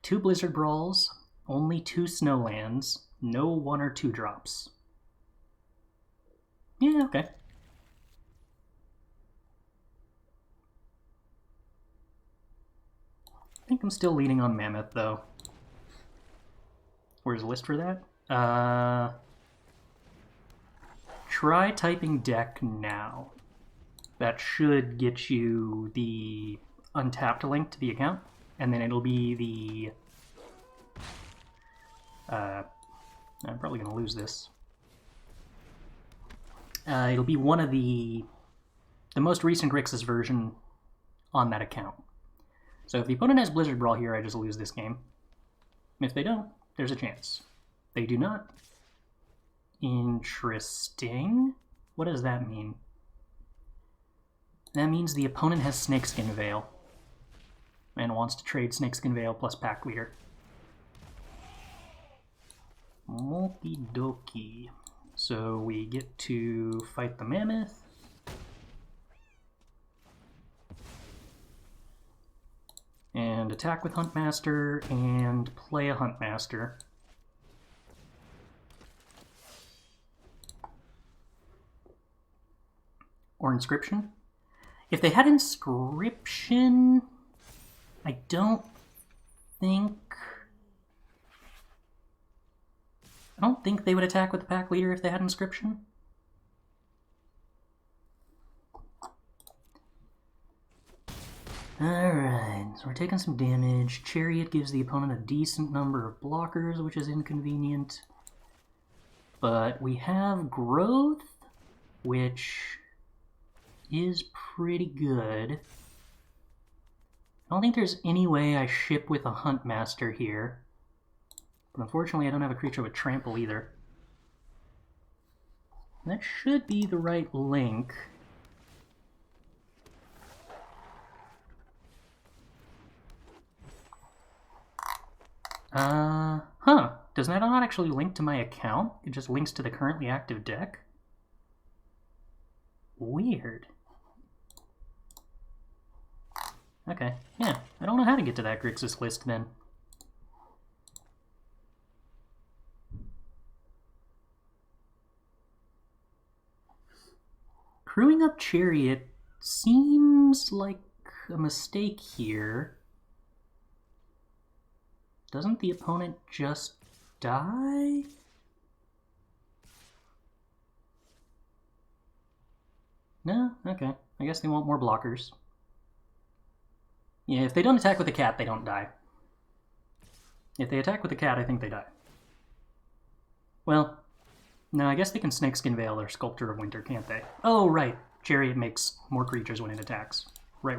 2 Blizzard Brawls, only 2 Snowlands, no 1 or 2 drops. Yeah, okay. I think I'm still leaning on Mammoth, though. Where's the list for that? Try typing deck now. That should get you the untapped link to the account, and then it'll be the... I'm probably going to lose this. It'll be one of the most recent Grixis version on that account. So if the opponent has Blizzard Brawl here, I just lose this game. If they don't, there's a chance. They do not. Interesting. What does that mean? That means the opponent has Snakeskin Veil and wants to trade Snakeskin Veil plus Pack Leader. Okie dokie. So we get to fight the Mammoth. And attack with Huntmaster and play a Huntmaster. Or Inscription. If they had Inscription, I don't think they would attack with the Pack Leader if they had Inscription. Alright, so we're taking some damage. Chariot gives the opponent a decent number of blockers, which is inconvenient. But we have Growth, which is pretty good. I don't think there's any way I ship with a Huntmaster here. But unfortunately I don't have a creature with Trample either. That should be the right link. Does that not actually link to my account? It just links to the currently active deck? Weird. Okay, yeah, I don't know how to get to that Grixis list then. Crewing up Chariot seems like a mistake here. Doesn't the opponent just die? No? Okay. I guess they want more blockers. Yeah, if they don't attack with the cat, they don't die. If they attack with the cat, I think they die. Well, no, I guess they can Snakeskin Veil or Sculptor of Winter, can't they? Oh, right. Chariot makes more creatures when it attacks. Right.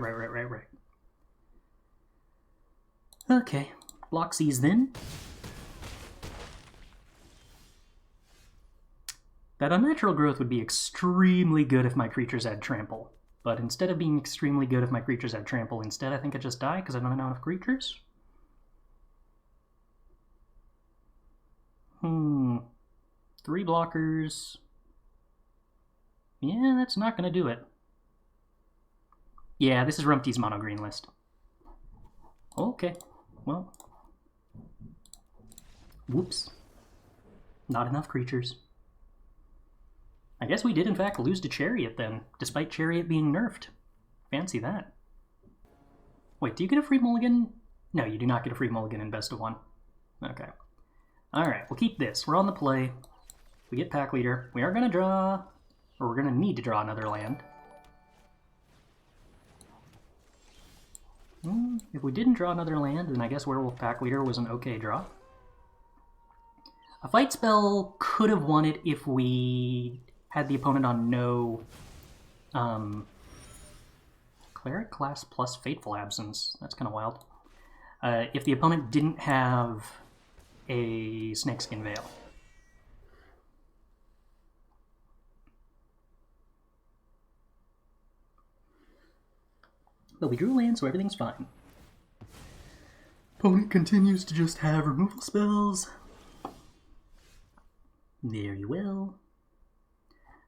Okay. Bloxies then. That Unnatural Growth would be extremely good if my creatures had Trample. But instead of being extremely good if my creatures had Trample, instead I think I just die because I don't have enough creatures. 3 blockers. Yeah, that's not going to do it. Yeah, this is Rumpty's mono green list. Okay, well. Whoops. Not enough creatures. I guess we did in fact lose to Chariot then, despite Chariot being nerfed. Fancy that. Wait, do you get a free mulligan? No, you do not get a free mulligan in best of 1. Okay. Alright, we'll keep this. We're on the play. We get Pack Leader. We are going to draw, or we're going to need to draw another land. If we didn't draw another land, then I guess Werewolf Pack Leader was an okay draw. A fight spell could have won it if we had the opponent on no Cleric class plus Fateful Absence. That's kind of wild. If the opponent didn't have a Snakeskin Veil. But we drew a land, so everything's fine. Opponent continues to just have removal spells. Very well.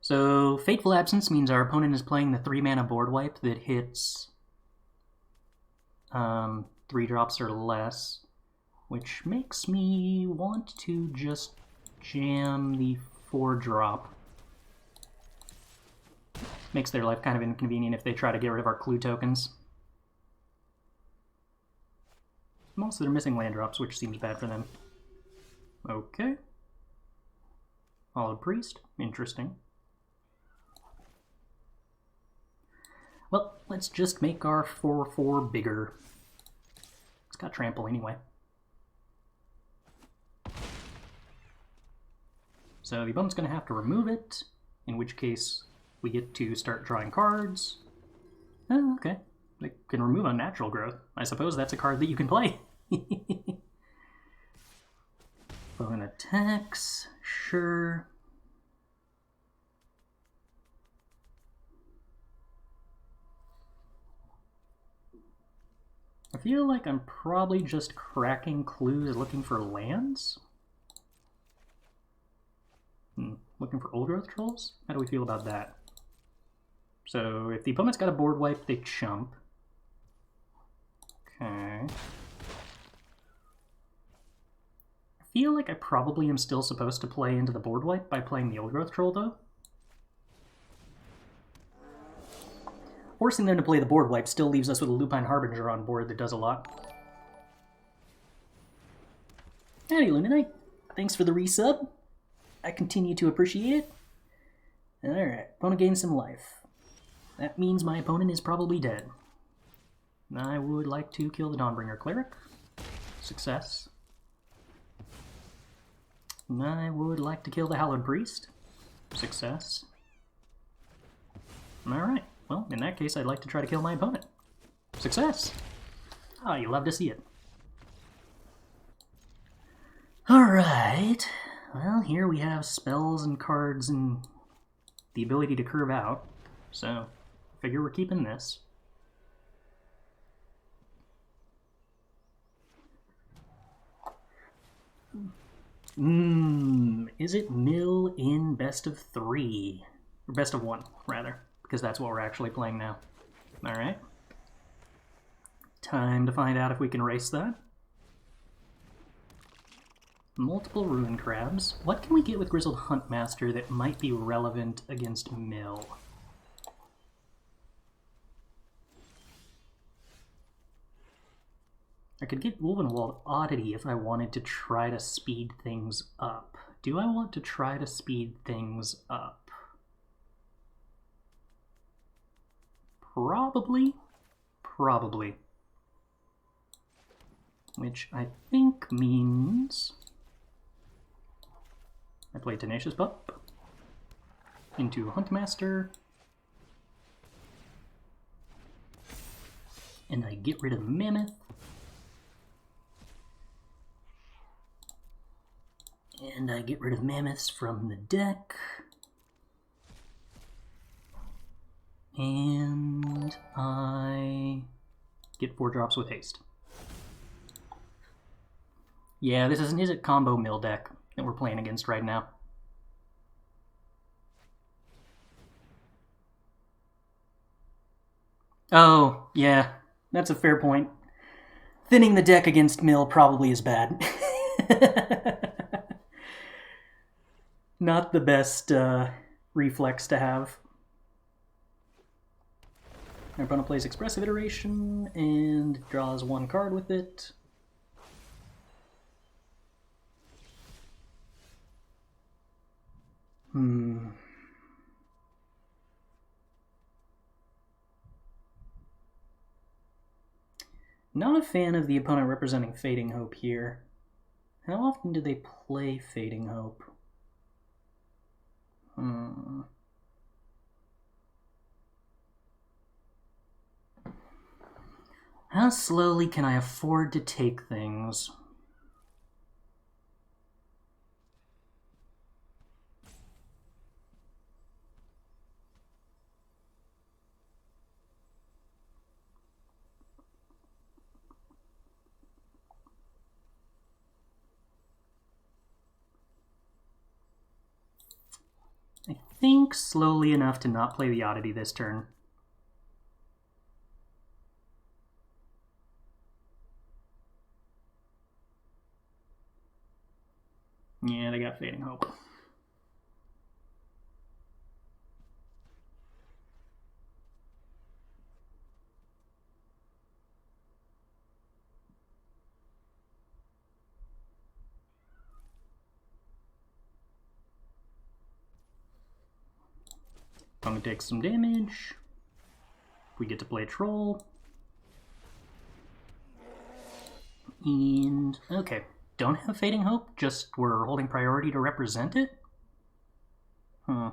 So, Fateful Absence means our opponent is playing the 3-mana board wipe that hits 3 drops or less. which makes me want to just jam the 4-drop. Makes their life kind of inconvenient if they try to get rid of our clue tokens. Also, they're missing land drops, which seems bad for them. Okay. Hollowed Priest. Interesting. Well, let's just make our 4/4 bigger. It's got trample anyway. So the opponent's going to have to remove it, in which case we get to start drawing cards. Oh, okay. They can remove Unnatural Growth. I suppose that's a card that you can play. Opponent attacks, sure. I feel like I'm probably just cracking clues looking for lands. Looking for old growth trolls? How do we feel about that? So if the opponent's got a board wipe, they chump. Okay. I feel like I probably am still supposed to play into the board wipe by playing the old growth troll, though. Forcing them to play the board wipe still leaves us with a Lupine Harbinger on board that does a lot. Howdy, Luminite. Thanks for the resub. I continue to appreciate it. Alright, opponent gains some life. That means my opponent is probably dead. I would like to kill the Dawnbringer Cleric. Success. I would like to kill the Hallowed Priest. Success. Alright, well, in that case, I'd like to try to kill my opponent. Success! Ah, you love to see it. Alright, well, here we have spells and cards and the ability to curve out, so I figure we're keeping this. Is it mill in best of 3? Or best of 1, rather, because that's what we're actually playing now. Alright. Time to find out if we can race that. Multiple Ruin Crabs. What can we get with Grizzled Huntmaster that might be relevant against mill? I could get Ulvenwald Oddity if I wanted to try to speed things up. Do I want to try to speed things up? Probably. Probably. Which I think means I play Tenacious Pup into Huntmaster, and I get rid of Mammoth. And I get rid of Mammoths from the deck. And I get 4 drops with haste. Yeah, this is an Izzet combo mill deck that we're playing against right now. Oh, yeah, that's a fair point. Thinning the deck against mill probably is bad. Not the best reflex to have. Our opponent plays Expressive Iteration and draws 1 card with it. Not a fan of the opponent representing Fading Hope here. How often do they play Fading Hope? How slowly can I afford to take things? I think slowly enough to not play the Oddity this turn. Yeah, they got Fading Hope. I'm gonna take some damage. We get to play Troll. And, okay, don't have Fading Hope, just we're holding priority to represent it? Huh.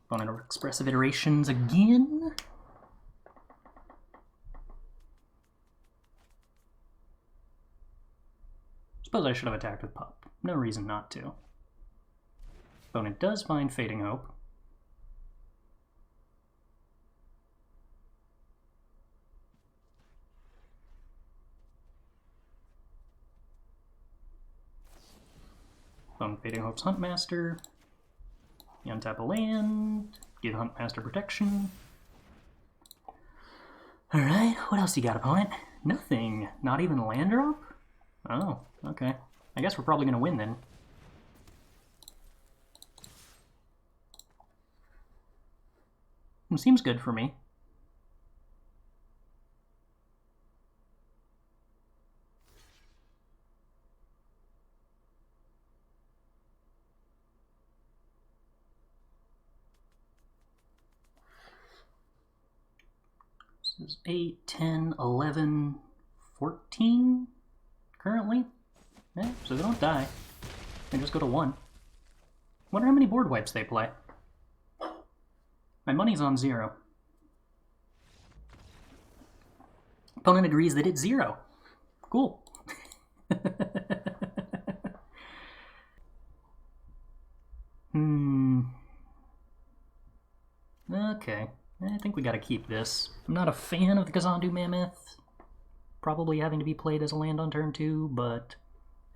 Opponent of Expressive Iterations again. Suppose I should have attacked with Pup. No reason not to. Opponent does find Fading Hope. Opponent Fading Hope's Huntmaster. You untap a land, give Huntmaster protection. Alright, what else you got, opponent? Nothing. Not even a land drop? Oh, okay. I guess we're probably going to win then. Seems good for me. This is 8, 10, 11, 14 currently. Yeah, so they don't die. They just go to 1. Wonder how many board wipes they play. My money's on 0. Opponent agrees that it's 0. Cool. Okay. I think we gotta keep this. I'm not a fan of the Kazandu Mammoth. Probably having to be played as a land on turn 2, but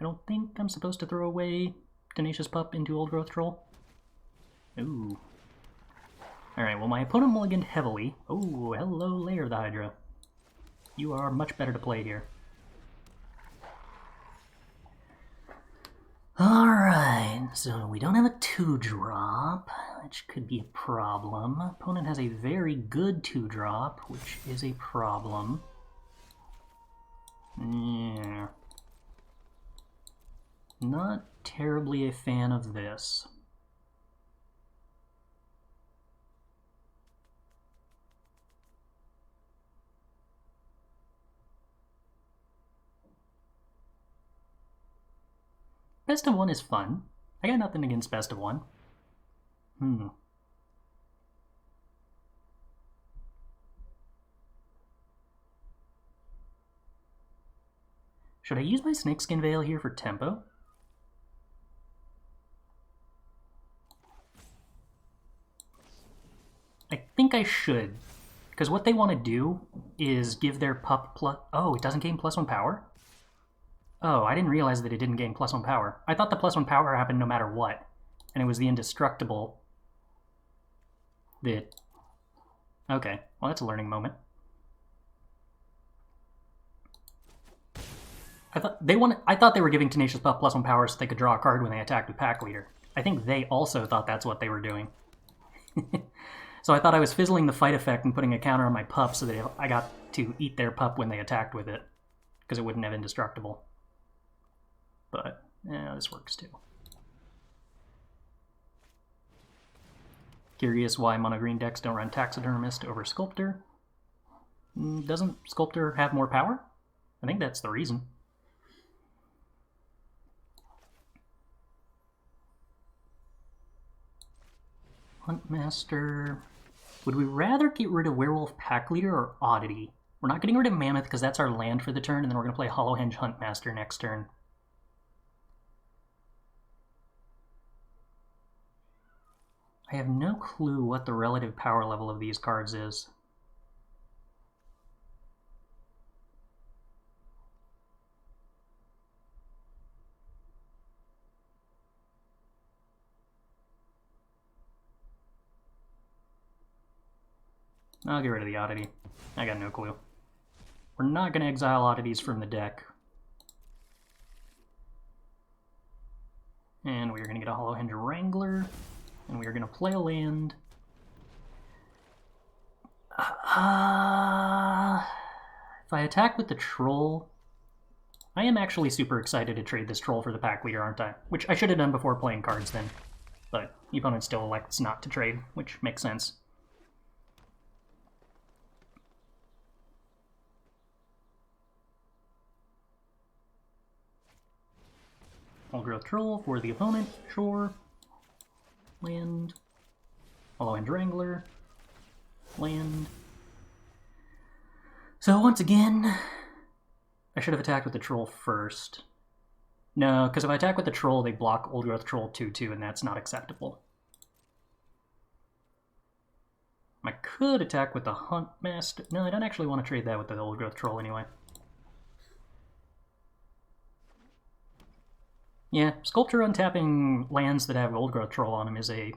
I don't think I'm supposed to throw away Tenacious Pup into Old Growth Troll. Ooh. Alright, well my opponent mulliganed heavily. Oh, hello Lair the Hydra. You are much better to play here. Alright, so we don't have a 2-drop, which could be a problem. Opponent has a very good 2-drop, which is a problem. Yeah. Not terribly a fan of this. Best of 1 is fun. I got nothing against best of 1. Should I use my Snakeskin Veil here for tempo? I think I should, because what they want to do is give their pup plus... Oh, it doesn't gain +1 power? Oh, I didn't realize that it didn't gain +1 power. I thought the +1 power happened no matter what, and it was the indestructible that... Okay, well that's a learning moment. I thought they were giving Tenacious Pup +1 power so they could draw a card when they attacked with Pack Leader. I think they also thought that's what they were doing. So I thought I was fizzling the fight effect and putting a counter on my pup so that I got to eat their pup when they attacked with it, because it wouldn't have indestructible. But, yeah, this works too. Curious why mono green decks don't run Taxidermist over Sculptor. Doesn't Sculptor have more power? I think that's the reason. Huntmaster. Would we rather get rid of Werewolf Pack Leader or Oddity? We're not getting rid of Mammoth because that's our land for the turn, and then we're going to play Hollowhenge Huntmaster next turn. I have no clue what the relative power level of these cards is. I'll get rid of the Oddity. I got no clue. We're not going to exile Oddities from the deck. And we're going to get a Hollowhenge Wrangler. And we're going to play a land. If I attack with the Troll, I am actually super excited to trade this Troll for the pack leader, aren't I? Which I should have done before playing cards then. But the opponent still elects not to trade, which makes sense. Old Growth Troll for the opponent, sure. Land. Hollowhenge Wrangler. Land. So once again, I should have attacked with the Troll first. No, because if I attack with the Troll, they block Old Growth Troll 2/2, and that's not acceptable. I could attack with the Huntmaster. No, I don't actually want to trade that with the Old Growth Troll anyway. Yeah, Sculptor untapping lands that have Old Growth Troll on them is a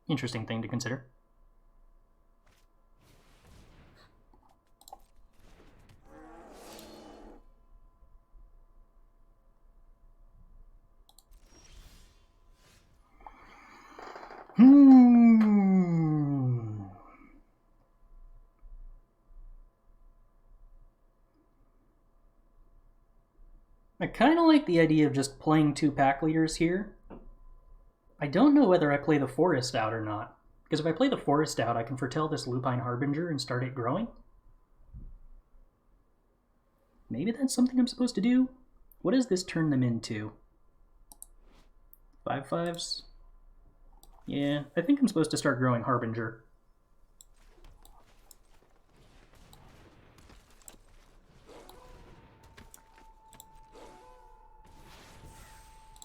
interesting thing to consider. I kind of like the idea of just playing 2 pack leaders here. I don't know whether I play the Forest out or not. Because if I play the Forest out, I can foretell this Lupine Harbinger and start it growing. Maybe that's something I'm supposed to do? What does this turn them into? 5/5s? Yeah, I think I'm supposed to start growing Harbinger.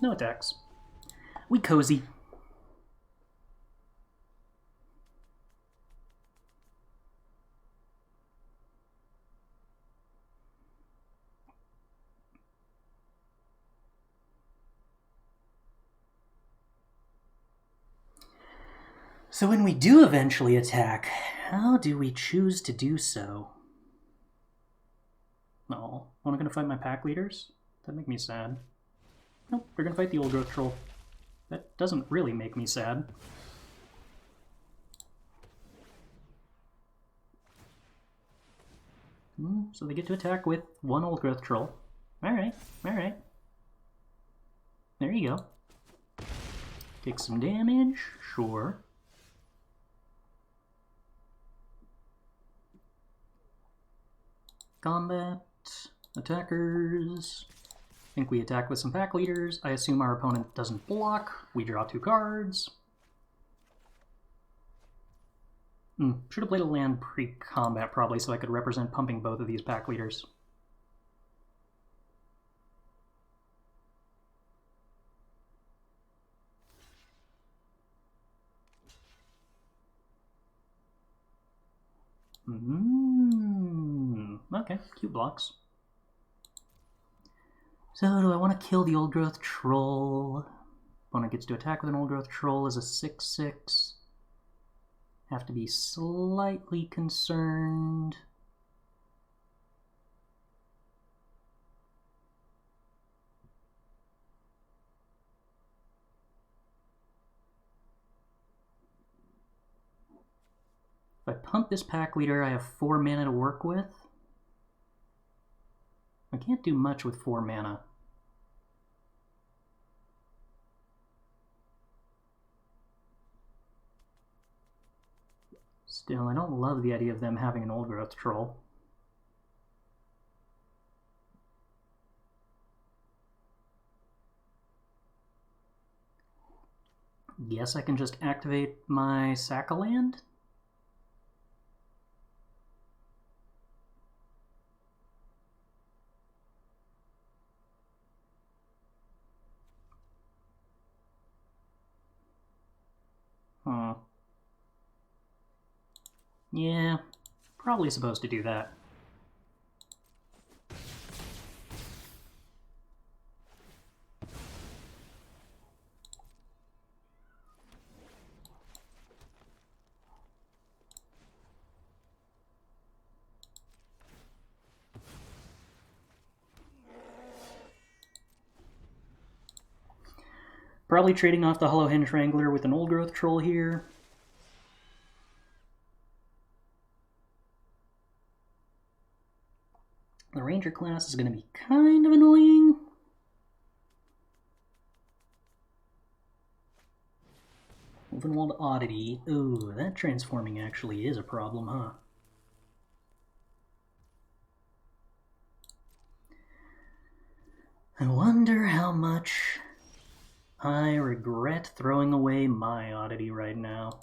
No attacks. We cozy. So when we do eventually attack, how do we choose to do so? No, am I going to fight my pack leaders? That'd make me sad. Nope, we're going to fight the Old Growth Troll. That doesn't really make me sad. So they get to attack with 1 Old Growth Troll. Alright, alright. There you go. Take some damage, sure. Combat, attackers. I think we attack with some pack leaders. I assume our opponent doesn't block. We draw 2 cards. Should have played a land pre-combat probably so I could represent pumping both of these pack leaders. Okay, cute blocks. So do I want to kill the Old Growth Troll? Opponent gets to attack with an Old Growth Troll as a 6/6. Have to be slightly concerned. If I pump this pack leader, I have 4 mana to work with. I can't do much with 4 mana. Still, I don't love the idea of them having an Old Growth Troll. Guess I can just activate my sack a land? Yeah, probably supposed to do that. Probably trading off the Hollowhenge Wrangler with an Old Growth Troll here. The Ranger class is going to be kind of annoying. Ulvenwald Oddity. Ooh, that transforming actually is a problem, huh? I wonder how much I regret throwing away my Oddity right now.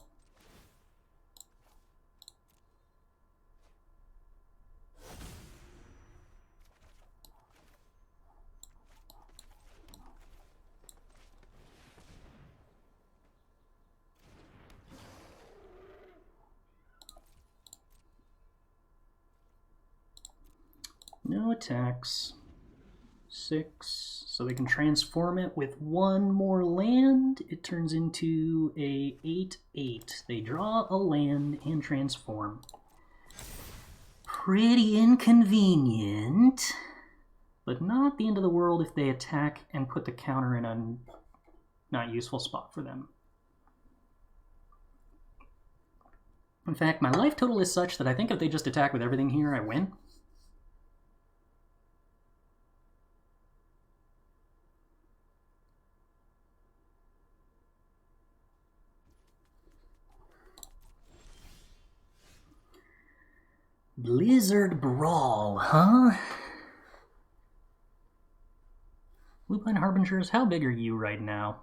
No attacks. 6. So they can transform it with one more land. It turns into a 8/8. They draw a land and transform. Pretty inconvenient, but not the end of the world if they attack and put the counter in a not useful spot for them. In fact, my life total is such that I think if they just attack with everything here, I win. Blizzard Brawl, huh? Lupine Harbingers, how big are you right now?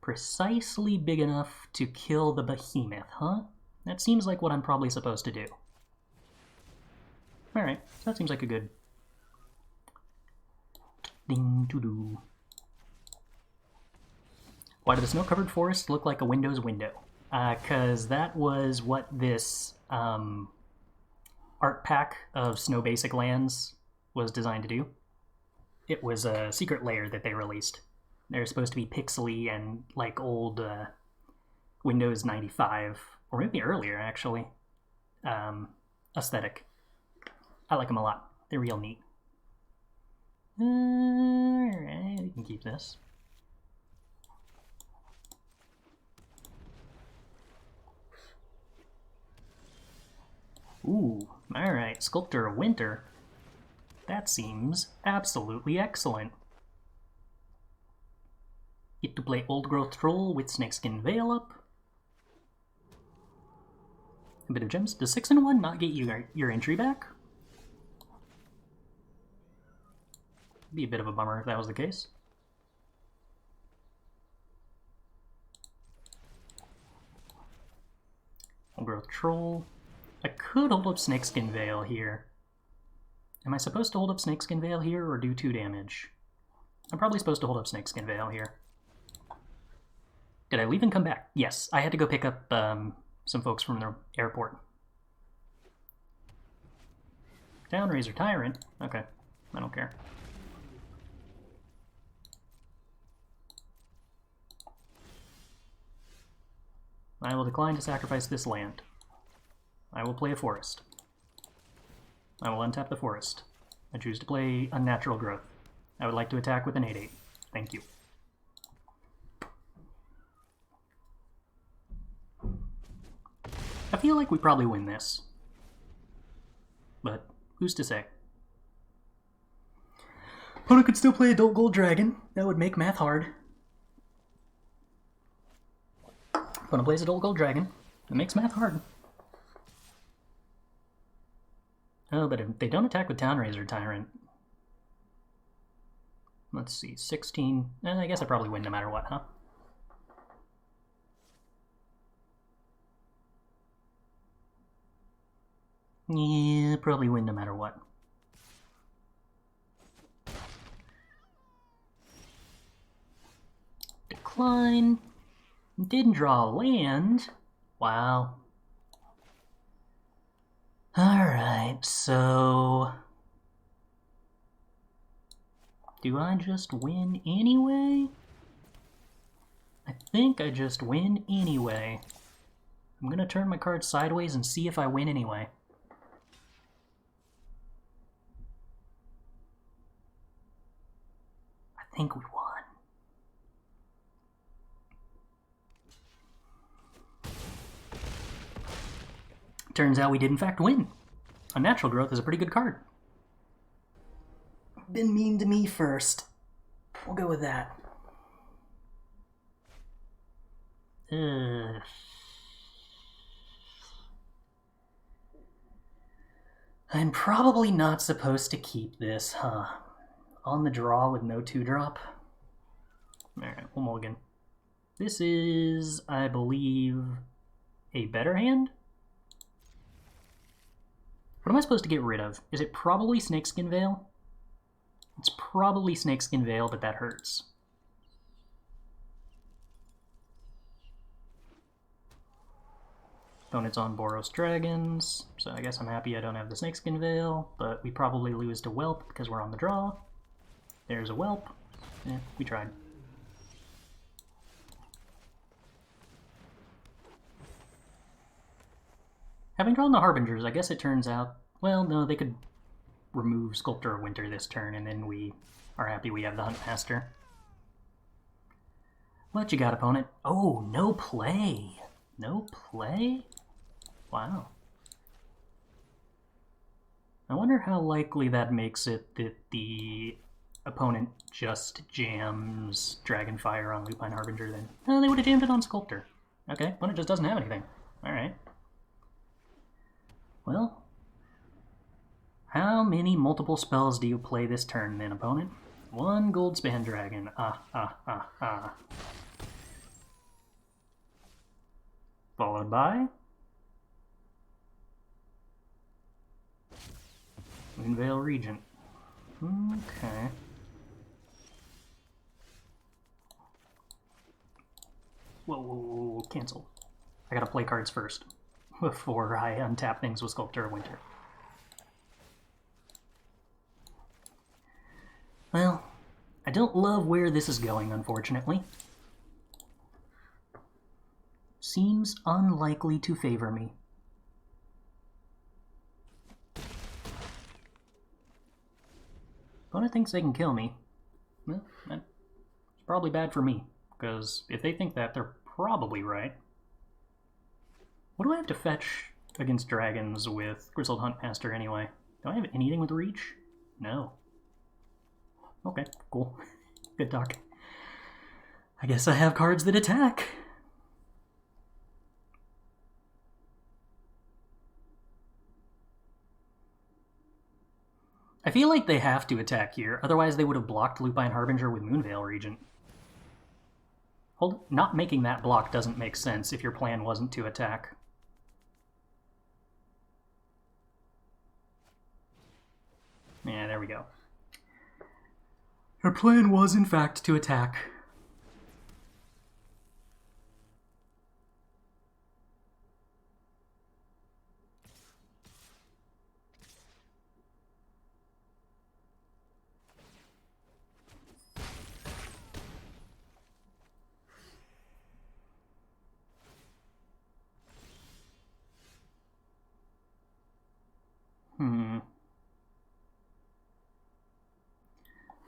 Precisely big enough to kill the behemoth, huh? That seems like what I'm probably supposed to do. Alright, that seems like a good thing to do. Why did the snow-covered forest look like a Windows window? Because that was what this art pack of snow basic lands was designed to do. It was a secret layer that they released. They're supposed to be pixely and like old Windows 95, or maybe earlier actually, aesthetic. I like them a lot. They're real neat. Alright, we can keep this. Ooh, alright, Sculptor of Winter. That seems absolutely excellent. Get to play Old Growth Troll with Snakeskin Veil up. A bit of gems. Does 6/1 not get you your entry back? Be a bit of a bummer if that was the case. Old Growth Troll. I could hold up Snakeskin Veil here. Am I supposed to hold up Snakeskin Veil here or do 2 damage? I'm probably supposed to hold up Snakeskin Veil here. Did I leave and come back? Yes, I had to go pick up some folks from the airport. Downraiser Tyrant? Okay, I don't care. I will decline to sacrifice this land. I will play a forest. I will untap the forest. I choose to play Unnatural Growth. I would like to attack with an 8/8. Thank you. I feel like we probably win this. But who's to say? But I could still play Adult Gold Dragon. That would make math hard. When I play Adult Gold Dragon, it makes math hard. Oh, but if they don't attack with Downraiser Tyrant. Let's see, 16. I guess I probably win no matter what, huh? Yeah, probably win no matter what. Decline. Didn't draw a land. Wow. Alright, so... do I just win anyway? I think I just win anyway. I'm gonna turn my card sideways and see if I win anyway. I think we won. Turns out we did in fact win. Unnatural Growth is a pretty good card. Been mean to me first. We'll go with that. I'm probably not supposed to keep this, huh? On the draw with no 2-drop? Alright, we'll mulligan. This is, I believe, a better hand? What am I supposed to get rid of? Is it probably Snakeskin Veil? It's probably Snakeskin Veil, but that hurts. Opponent's on Boros Dragons, so I guess I'm happy I don't have the Snakeskin Veil, but we probably lose to Whelp because we're on the draw. There's a Whelp. We tried. Having drawn the Harbingers, I guess it turns out, well, no, they could remove Sculptor of Winter this turn, and then we are happy we have the Huntmaster. What you got, opponent? Oh, no play. No play? Wow. I wonder how likely that makes it that the opponent just jams Dragonfire on Lupine Harbinger then. Oh, they would have jammed it on Sculptor. Okay, opponent just doesn't have anything. Alright. Well, how many multiple spells do you play this turn then, opponent? 1 Goldspan Dragon. Followed by Moonveil Regent. Okay. Whoa, cancel. I gotta play cards first before I untap things with Sculptor of Winter. Well, I don't love where this is going, unfortunately. Seems unlikely to favor me. Opponent thinks they can kill me. Well, that's probably bad for me, because if they think that, they're probably right. What do I have to fetch against dragons with Grizzled Huntmaster anyway? Do I have anything with reach? No. Okay, cool. Good talk. I guess I have cards that attack. I feel like they have to attack here, otherwise they would have blocked Lupine Harbinger with Moonveil Regent. Not making that block doesn't make sense if your plan wasn't to attack. Yeah, there we go. Her plan was, in fact, to attack.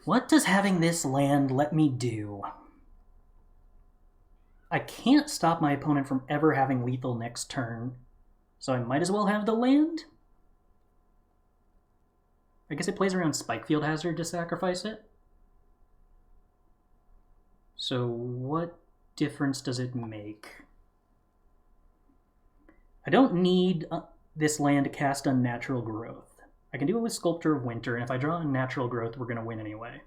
What does having this land let me do? I can't stop my opponent from ever having lethal next turn, so I might as well have the land? I guess it plays around Spikefield Hazard to sacrifice it. So what difference does it make? I don't need this land to cast Unnatural Growth. I can do it with Sculptor of Winter, and if I draw Unnatural Growth, we're going to win anyway.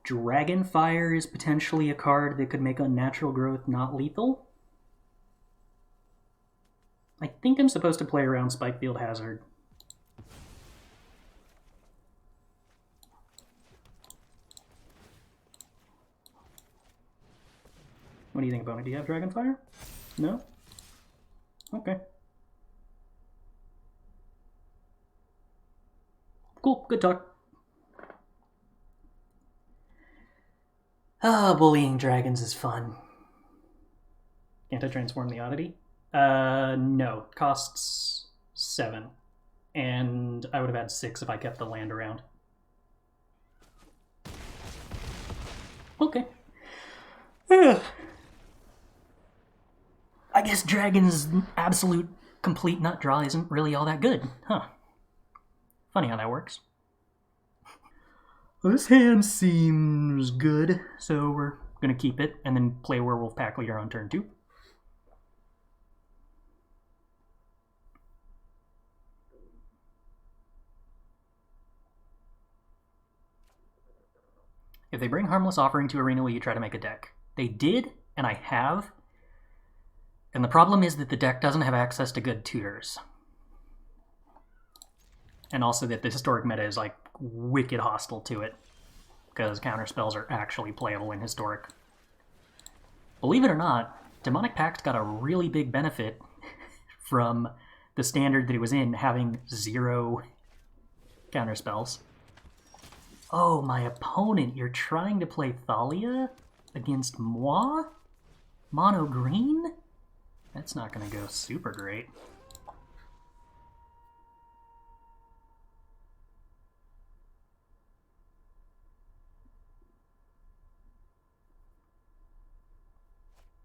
Dragonfire is potentially a card that could make Unnatural Growth not lethal. I think I'm supposed to play around Spikefield Hazard. What do you think about it? Do you have Dragonfire? No? Okay. Cool, good talk. Ah, bullying dragons is fun. Can't I transform the Oddity? No. It costs 7. And I would have had 6 if I kept the land around. Okay. Ugh. I guess Dragon's absolute complete nut draw isn't really all that good, huh? Funny how that works. Well, this hand seems good, so we're gonna keep it and then play Werewolf Pack Leader on turn 2. If they bring Harmless Offering to Arena, will you try to make a deck? They did, and I have. And the problem is that the deck doesn't have access to good tutors. And also that the historic meta is like wicked hostile to it, because counter spells are actually playable in historic. Believe it or not, Demonic Pact got a really big benefit from the standard that it was in having 0 counter spells. Oh, my opponent, you're trying to play Thalia against moi? Mono green? That's not going to go super great.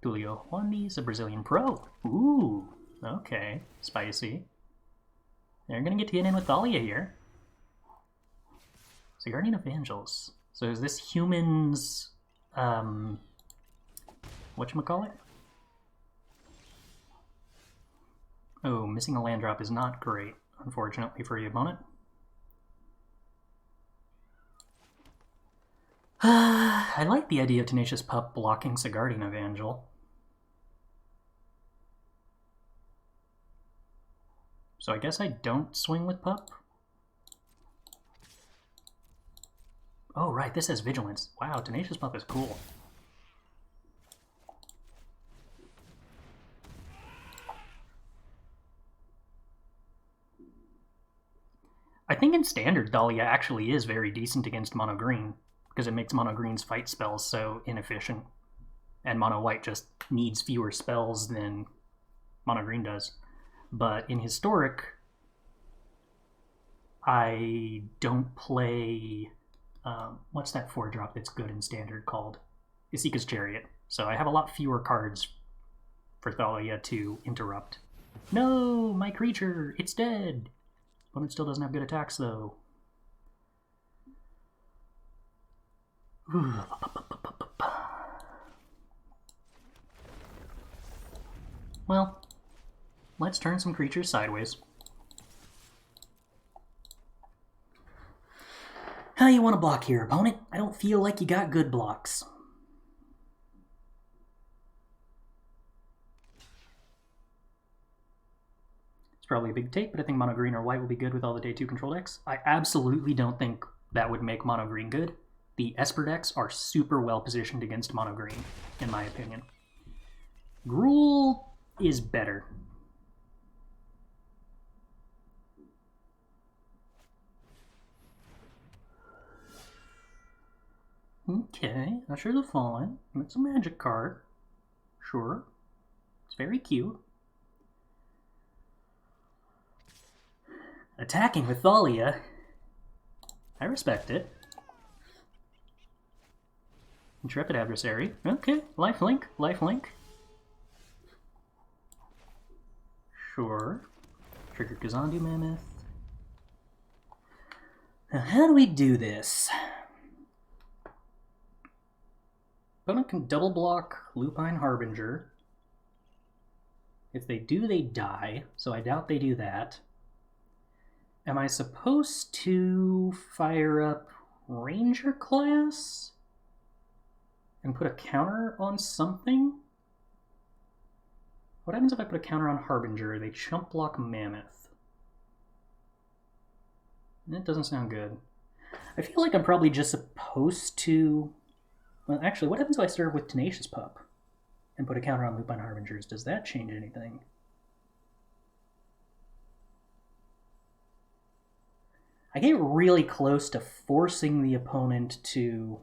Julio Juandi's a Brazilian pro. Ooh, okay, spicy. They're going to get in with Thalia here. So Guardian of Angels. So is this humans, whatchamacallit? Oh, missing a land drop is not great, unfortunately, for your opponent. I like the idea of Tenacious Pup blocking Guardian of Angel. So I guess I don't swing with Pup. Oh, right, this has Vigilance. Wow, Tenacious Pup is cool. I think in Standard, Thalia actually is very decent against Mono Green, because it makes Mono Green's fight spells so inefficient. And Mono White just needs fewer spells than Mono Green does. But in Historic, I don't play... what's that 4-drop that's good in Standard called? Isika's Chariot. So I have a lot fewer cards for Thalia to interrupt. No, my creature, it's dead. Opponent still doesn't have good attacks, though. Well, let's turn some creatures sideways. How you want to block here, opponent? I don't feel like you got good blocks. It's probably a big take, but I think mono green or white will be good with all the day 2 control decks. I absolutely don't think that would make mono green good. The Esper decks are super well positioned against mono green, in my opinion. Gruul is better. Okay, Usher the Fallen. It's a magic card. Sure. It's very cute. Attacking with Thalia. I respect it. Intrepid Adversary. Okay, lifelink, lifelink. Sure. Trigger Kazandu Mammoth. Now, how do we do this? Opponent can double block Lupine Harbinger. If they do, they die, so I doubt they do that. Am I supposed to fire up Ranger class and put a counter on something? What happens if I put a counter on Harbinger? They chump block Mammoth. That doesn't sound good. I feel like I'm probably just supposed to... Well, actually, what happens if I serve with Tenacious Pup and put a counter on Lupine Harbingers? Does that change anything? I get really close to forcing the opponent to...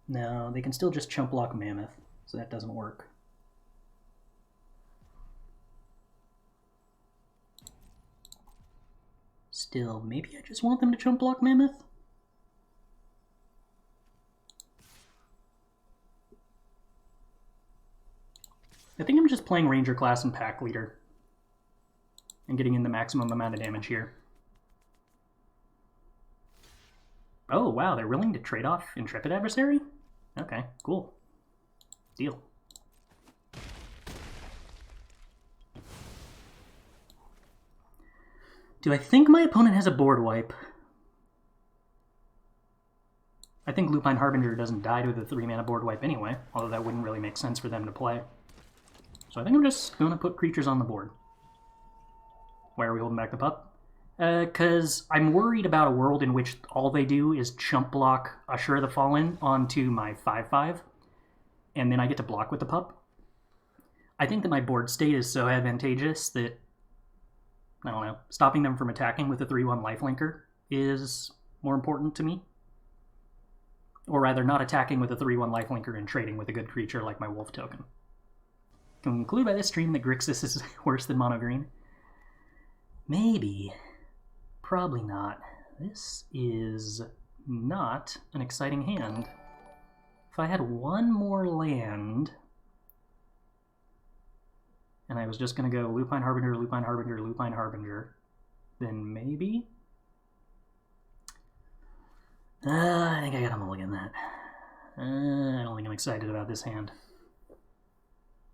No, they can still just chump block Mammoth, so that doesn't work. Still, maybe I just want them to chump block Mammoth? I think I'm just playing Ranger class and Pack Leader and getting in the maximum amount of damage here. Oh, wow, they're willing to trade off Intrepid Adversary? Okay, cool. Deal. Do I think my opponent has a board wipe? I think Lupine Harbinger doesn't die to the 3-mana board wipe anyway, although that wouldn't really make sense for them to play. So I think I'm just going to put creatures on the board. Why are we holding back the pup? Because I'm worried about a world in which all they do is chump block Assure the Fallen onto my 5/5, and then I get to block with the pup. I think that my board state is so advantageous that, I don't know, stopping them from attacking with a 3/1 lifelinker is more important to me. Or rather, not attacking with a 3/1 lifelinker and trading with a good creature like my wolf token. Conclude by this stream that Grixis is worse than mono green? Maybe. Probably not. This is not an exciting hand. If I had one more land, and I was just going to go Lupine Harbinger, Lupine Harbinger, Lupine Harbinger, then maybe? I think I got a mulligan that. I don't think I'm excited about this hand.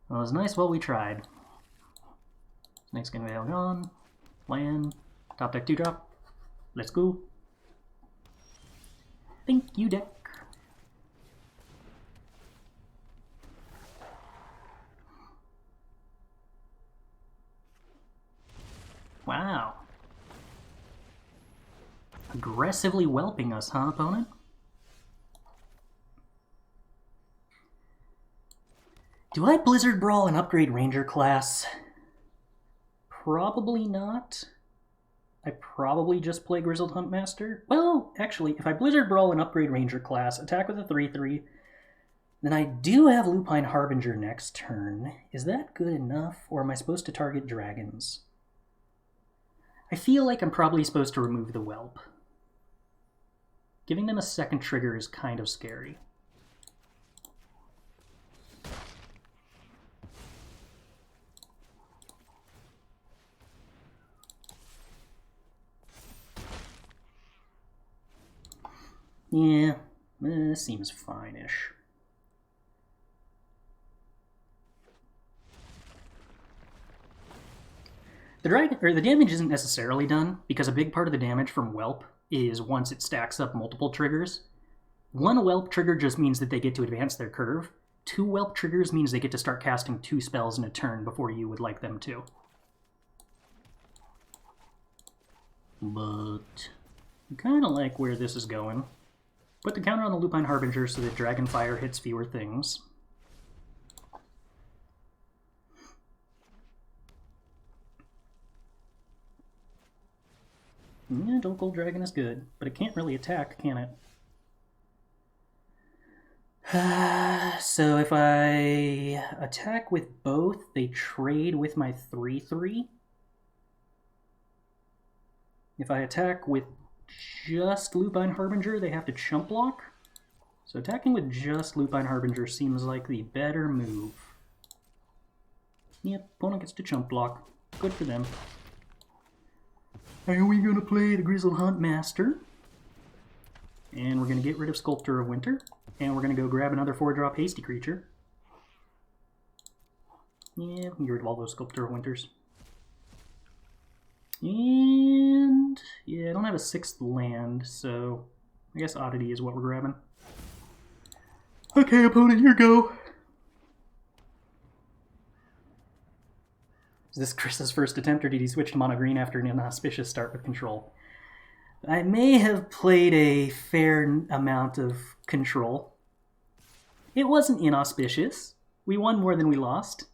Well, it was nice while we tried. Snakeskin Veil gone. Land. Top deck 2-drop. Let's go. Thank you, deck. Wow. Aggressively whelping us, huh, opponent? Do I Blizzard Brawl and upgrade Ranger class? Probably not. I probably just play Grizzled Huntmaster. Well, actually, if I Blizzard Brawl and upgrade Ranger class, attack with a 3/3, then I do have Lupine Harbinger next turn. Is that good enough, or am I supposed to target dragons? I feel like I'm probably supposed to remove the whelp. Giving them a second trigger is kind of scary. Yeah, seems fine-ish. The damage isn't necessarily done, because a big part of the damage from whelp is once it stacks up multiple triggers. One whelp trigger just means that they get to advance their curve. 2 whelp triggers means they get to start casting 2 spells in a turn before you would like them to. But I kind of like where this is going. Put the counter on the Lupine Harbinger so that Dragonfire hits fewer things. Yeah, Dual Gold Dragon is good, but it can't really attack, can it? So if I attack with both, they trade with my 3/3. If I attack with just Lupine Harbinger, they have to chump block. So attacking with just Lupine Harbinger seems like the better move. Yep, opponent gets to chump block. Good for them. Are we going to play the Grizzled Huntmaster? And we're going to get rid of Sculptor of Winter. And we're going to go grab another 4-drop hasty creature. Yeah, we can get rid of all those Sculptor of Winters. And yeah, I don't have a 6th land, so I guess Oddity is what we're grabbing. Okay, opponent, here go. Is this Chris's first attempt, or did he switch to mono green after an inauspicious start with control? I may have played a fair amount of control. It wasn't inauspicious. We won more than we lost.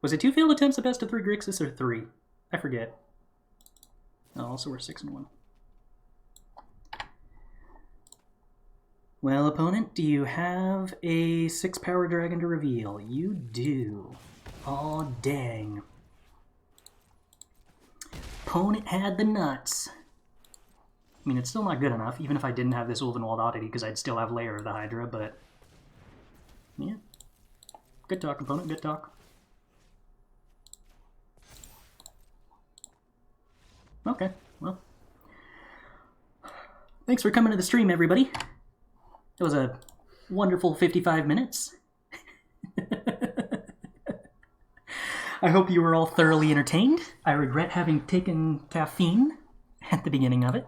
Was it 2 failed attempts at best of 3 Grixis or 3? I forget. Oh, also we're 6-1. Well, opponent, do you have a 6-power dragon to reveal? You do. Aw, dang. Opponent had the nuts. I mean, it's still not good enough, even if I didn't have this Ulvenwald Oddity, because I'd still have Lair of the Hydra, but yeah. Good talk, opponent, good talk. Okay, well. Thanks for coming to the stream, everybody. It was a wonderful 55 minutes. I hope you were all thoroughly entertained. I regret having taken caffeine at the beginning of it.